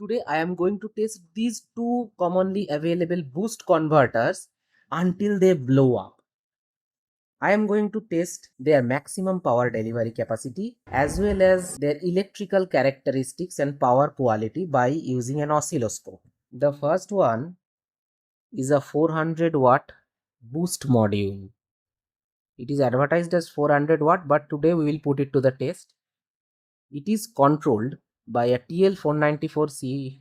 Today I am going to test these two commonly available boost converters until they blow up. I am going to test their maximum power delivery capacity as well as their electrical characteristics and power quality by using an oscilloscope. The first one is a 400 watt boost module. It is advertised as 400 watt, but today we will put it to the test. It is controlled by a TL494C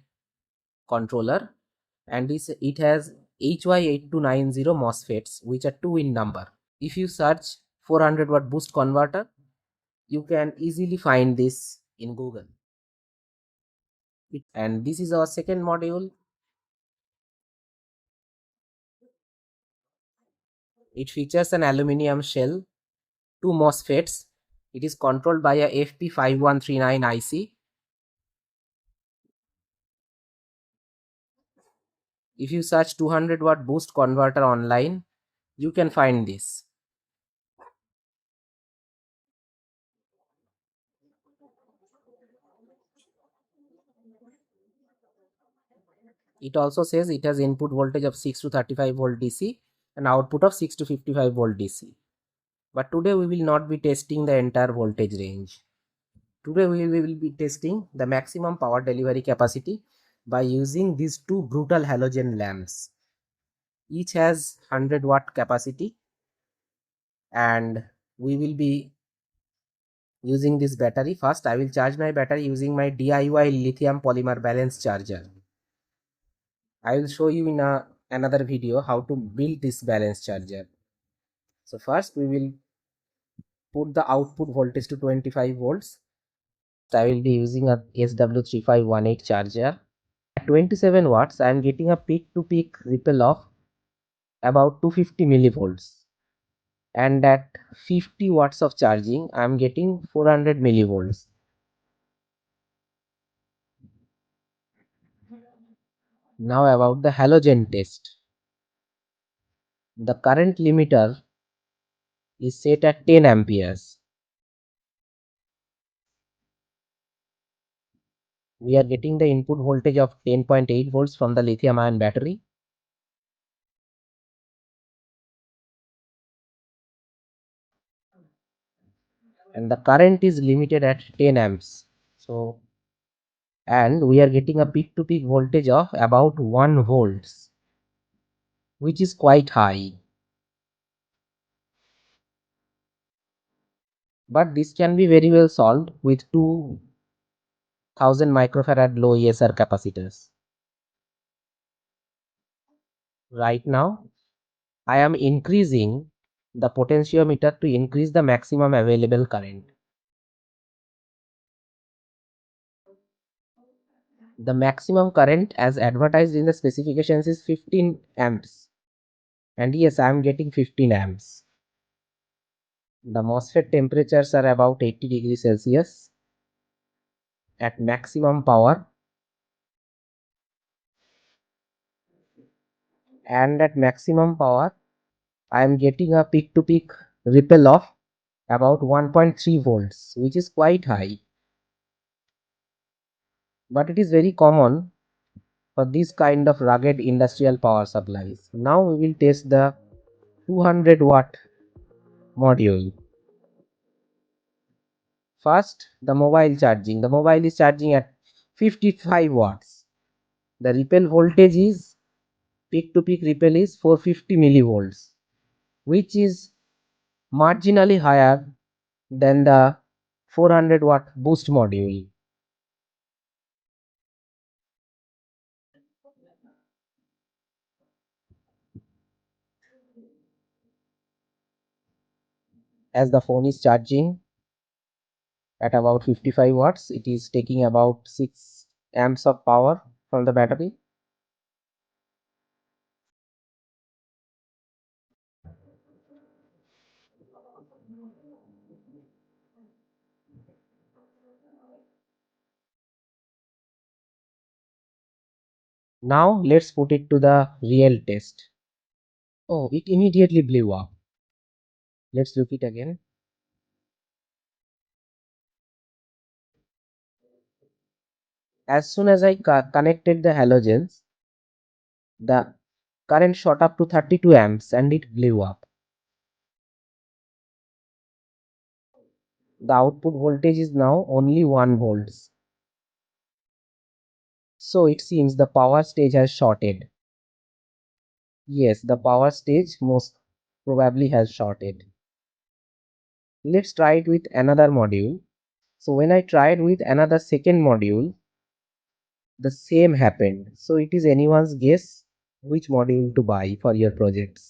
controller, and it has HY8290 MOSFETs, which are 2 in number. If you search 400 watt boost converter, you can easily find this in Google. And this is our second module. It features an aluminum shell, 2 MOSFETs. It is controlled by a FP5139 IC. If you search 200 watt boost converter online, you can find this. It also says it has input voltage of 6 to 35 volt DC and output of 6 to 55 volt DC. But today we will not be testing the entire voltage range. Today we will be testing the maximum power delivery capacity by using these two brutal halogen lamps. Each has 100 watt capacity, and we will be using this battery. First I will charge my battery using my DIY lithium polymer balance charger. I will show you in another video how to build this balance charger. So first we will put the output voltage to 25 volts. I will be using a SW3518 charger. At 27 watts I am getting a peak to peak ripple of about 250 millivolts, and at 50 watts of charging I am getting 400 millivolts. Now about the halogen test. The current limiter is set at 10 amperes. We are getting the input voltage of 10.8 volts from the lithium ion battery. And the current is limited at 10 amps. So, and we are getting a peak to peak voltage of about 1 volts, which is quite high. But this can be very well solved with 2000 microfarad low ESR capacitors. Right now I am increasing the potentiometer to increase the maximum available current. The maximum current as advertised in the specifications is 15 amps, and yes, I am getting 15 amps. The MOSFET temperatures are about 80 degrees Celsius at maximum power, and at maximum power I am getting a peak to peak ripple of about 1.3 volts, which is quite high, but it is very common for this kind of rugged industrial power supplies. Now we will test the 200 watt module. First, the mobile charging. The mobile is charging at 55 watts. The ripple voltage is, peak to peak ripple is 450 millivolts, which is marginally higher than the 400 watt boost module. As the phone is charging at about 55 watts, it is taking about 6 amps of power from the battery. Now let's put it to the real test. Oh, it immediately blew up. Let's look it again. As soon as I connected the halogens, the current shot up to 32 amps and it blew up. The output voltage is now only 1 volts. So it seems the power stage has shorted. Yes, the power stage most probably has shorted. Let's try it with another module. So when I tried with another second module, the same happened. So it is anyone's guess which module to buy for your projects.